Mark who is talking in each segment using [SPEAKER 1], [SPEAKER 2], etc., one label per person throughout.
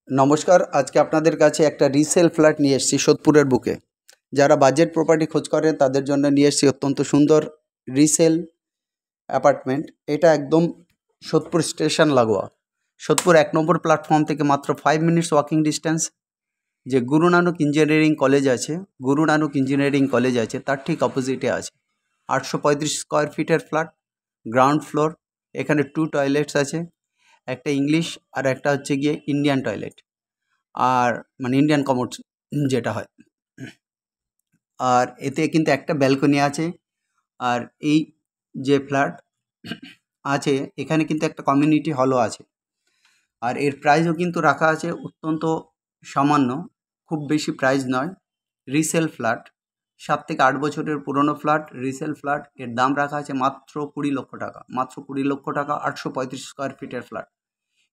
[SPEAKER 1] নমস্কার, আজকে আপনাদের কাছে একটা রিসেল ফ্ল্যাট নিয়ে এসেছি সোদপুরের বুকে। যারা বাজেট প্রপার্টি খোঁজ করেন তাদের জন্য নিয়ে এসেছি অত্যন্ত সুন্দর রিসেল অ্যাপার্টমেন্ট। এটা একদম সোদপুর স্টেশন লাগোয়া। সোদপুর 1 নম্বর প্ল্যাটফর্ম থেকে মাত্র 5 মিনিটস ওয়াকিং ডিস্টেন্স যে গুরু নানক ইঞ্জিনিয়ারিং কলেজ আছে, তার ঠিক অপোজিটে আছে। 835 স্কোয়ার ফিটের ফ্ল্যাট, গ্রাউন্ড ফ্লোর। এখানে 2 টয়লেটস আছে, একটা ইংলিশ আর একটা হচ্ছে গিয়ে ইন্ডিয়ান টয়লেট, আর মানে ইন্ডিয়ান কমোডস যেটা হয়। আর এতে কিন্তু একটা ব্যালকনি আছে। আর এই যে ফ্ল্যাট আছে এখানে কিন্তু একটা কমিউনিটি হলও আছে। আর এর প্রাইসও কিন্তু রাখা আছে অত্যন্ত সামান্য, খুব বেশি প্রাইস নয়। রিসেল ফ্ল্যাট, 7 থেকে 8 বছরের পুরনো ফ্ল্যাট, রিসেল ফ্ল্যাট। এর দাম রাখা আছে মাত্র 20 লক্ষ টাকা, মাত্র 20 লক্ষ টাকা। 835 স্কোয়ার ফিটের ফ্ল্যাট,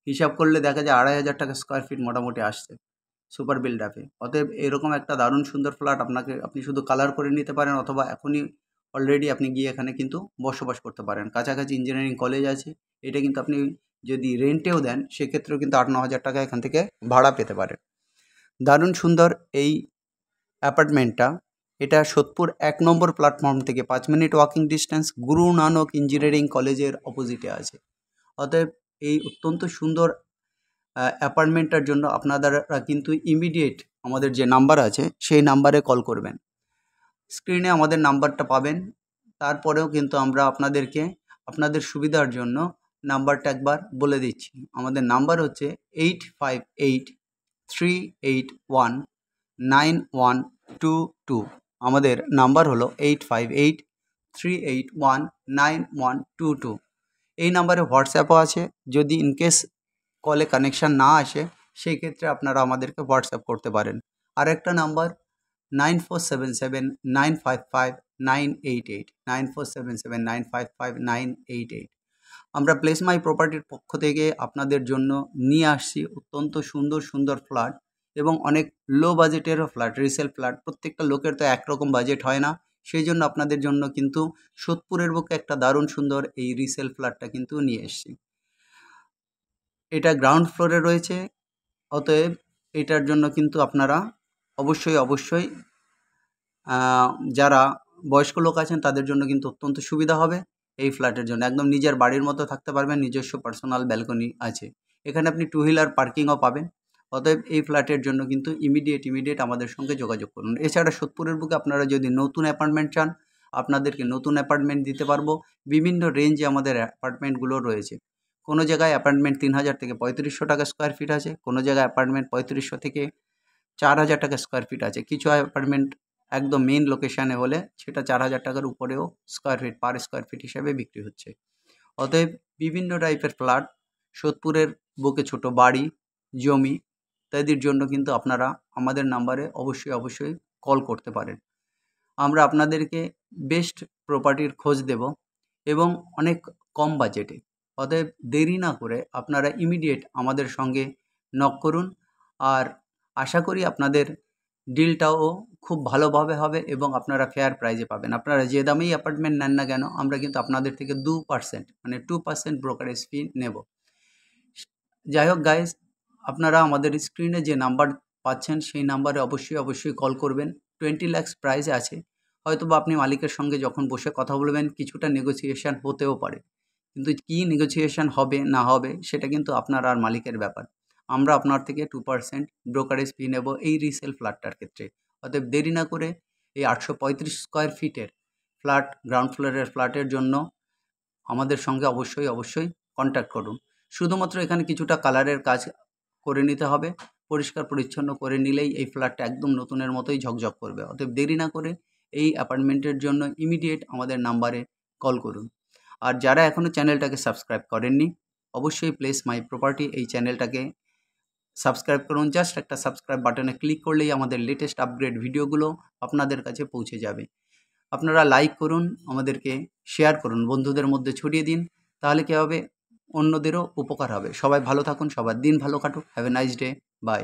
[SPEAKER 1] হিসাব করলে দেখা যায় 2,500 টাকা স্কোয়ার ফিট মোটামুটি আসছে সুপার বিল্ড আপে। অতএব এরকম একটা দারুণ সুন্দর ফ্ল্যাট আপনি শুধু কালার করে নিতে পারেন, অথবা এখনই অলরেডি আপনি গিয়ে এখানে কিন্তু বসবাস করতে পারেন। কাছাকাছি ইঞ্জিনিয়ারিং কলেজ আছে। এটা কিন্তু আপনি যদি রেন্টেও দেন সেক্ষেত্রেও কিন্তু 8-9 হাজার টাকা এখান থেকে ভাড়া পেতে পারেন। দারুণ সুন্দর এই অ্যাপার্টমেন্টটা। এটা সোদপুর 1 নম্বর প্ল্যাটফর্ম থেকে 5 minute walking distance, Guru Nanak engineering কলেজের অপোজিটে আছে। অতএব এই অত্যন্ত সুন্দর অ্যাপার্টমেন্টটার জন্য আপনারা কিন্তু ইমিডিয়েট আমাদের যে নাম্বার আছে সেই নাম্বারে কল করবেন। স্ক্রিনে আমাদের নাম্বারটা পাবেন। তারপরেও কিন্তু আমরা আপনাদেরকে আপনাদের সুবিধার জন্য নাম্বারটা একবার বলে দিচ্ছি। আমাদের নাম্বার হচ্ছে 8583819122। আমাদের নাম্বার হলো 8583819122। এই নাম্বারে হোয়াটসঅ্যাপও আছে। যদি ইনকেস কলে কানেকশান না আসে সেই ক্ষেত্রে আপনারা আমাদেরকে হোয়াটসঅ্যাপ করতে পারেন। আরেকটা নাম্বার 9477955988, 9477955988। আমরা প্লেস মাই প্রপার্টির পক্ষ থেকে আপনাদের জন্য নিয়ে আসছি অত্যন্ত সুন্দর সুন্দর ফ্ল্যাট এবং অনেক লো বাজেটেরও ফ্ল্যাট, রিসেল ফ্ল্যাট। প্রত্যেকটা লোকের তো একরকম বাজেট হয় না, সেই জন্য আপনাদের জন্য কিন্তু সোদপুরের বুকে একটা দারুণ সুন্দর এই রিসেল ফ্ল্যাটটা কিন্তু নিয়ে এসেছি। এটা গ্রাউন্ড ফ্লোরে রয়েছে। অতএব এটার জন্য কিন্তু আপনারা অবশ্যই যারা বয়স্ক লোক আছেন তাদের জন্য কিন্তু অত্যন্ত সুবিধা হবে। এই ফ্ল্যাটের জন্য একদম নিজের বাড়ির মতো থাকতে পারবেন, নিজস্ব পার্সোনাল ব্যালকনি আছে। এখানে আপনি 2 হুইলার পার্কিংও পাবেন। অতএব এই ফ্ল্যাটের জন্য কিন্তু ইমিডিয়েট আমাদের সঙ্গে যোগাযোগ করুন। এছাড়া সোদপুরের বুকে আপনারা যদি নতুন অ্যাপার্টমেন্ট চান, আপনাদেরকে নতুন অ্যাপার্টমেন্ট দিতে পারবো। বিভিন্ন রেঞ্জে আমাদের অ্যাপার্টমেন্টগুলো রয়েছে। কোনো জায়গায় অ্যাপার্টমেন্ট 3,000 থেকে 3,500 টাকা স্কোয়ার ফিট আছে, কোনো জায়গায় অ্যাপার্টমেন্ট 3,500 থেকে 4,000 টাকা স্কোয়ার ফিট আছে। কিছু অ্যাপার্টমেন্ট একদম মেইন লোকেশানে হলে সেটা 4,000 টাকার উপরেও square feet, per square feet হিসাবে বিক্রি হচ্ছে। অতএব বিভিন্ন টাইপের ফ্ল্যাট, সোদপুরের বুকে ছোট বাড়ি, জমি ইত্যাদির জন্য কিন্তু আপনারা আমাদের নাম্বারে অবশ্যই কল করতে পারেন। আমরা আপনাদেরকে বেস্ট প্রপার্টির খোঁজ দেব এবং অনেক কম বাজেটে। অতএব দেরি না করে আপনারা ইমিডিয়েট আমাদের সঙ্গে নক করুন। আর আশা করি আপনাদের ডিলটাও খুব ভালোভাবে হবে এবং আপনারা ফেয়ার প্রাইজে পাবেন। আপনারা যে দামেই অ্যাপার্টমেন্ট নেন না কেন, আমরা কিন্তু আপনাদের থেকে 2% মানে 2% ব্রোকারেজ ফি নেব। যাই হোক গাইজ, আপনারা আমাদের স্ক্রিনে যে নাম্বার পাচ্ছেন সেই নাম্বারে অবশ্যই কল করবেন। 20 লাখ প্রাইজ আছে। হয়তোবা আপনি মালিকের সঙ্গে যখন বসে কথা বলবেন কিছুটা নেগোসিয়েশন হতেও পারে, কিন্তু কী নেগোসিয়েশন হবে না হবে সেটা কিন্তু আপনার আর মালিকের ব্যাপার। আমরা আপনার থেকে 2% ব্রোকারেজ ফি নেব এই রিসেল ফ্ল্যাটটার ক্ষেত্রে। অতএব দেরি না করে এই 835 স্কোয়ার ফিটের ফ্ল্যাট, গ্রাউন্ড ফ্লোরের ফ্ল্যাটের জন্য আমাদের সঙ্গে অবশ্যই কন্ট্যাক্ট করুন। শুধুমাত্র এখানে কিছুটা কালারের কাজ করে নিতে হবে, পরিষ্কার পরিচ্ছন্ন করে নিলেই এই ফ্ল্যাটটা একদম নতুনের মতোই ঝকঝক করবে। অতএব দেরি না করে এই অ্যাপার্টমেন্টের জন্য ইমিডিয়েট আমাদের নাম্বারে কল করুন। আর যারা এখনও চ্যানেলটাকে সাবস্ক্রাইব করেননি, অবশ্যই প্লেস মাই প্রপার্টি এই চ্যানেলটাকে সাবস্ক্রাইব করুন। জাস্ট একটা সাবস্ক্রাইব বাটনে ক্লিক করলেই আমাদের লেটেস্ট আপগ্রেড ভিডিওগুলো আপনাদের কাছে পৌঁছে যাবে। আপনারা লাইক করুন, আমাদেরকে শেয়ার করুন, বন্ধুদের মধ্যে ছড়িয়ে দিন। তাহলে কী হবে, অন্যদেরও উপকার হবে। সবাই ভালো থাকুন, সবার দিন ভালো কাটুক। Have a nice day, by.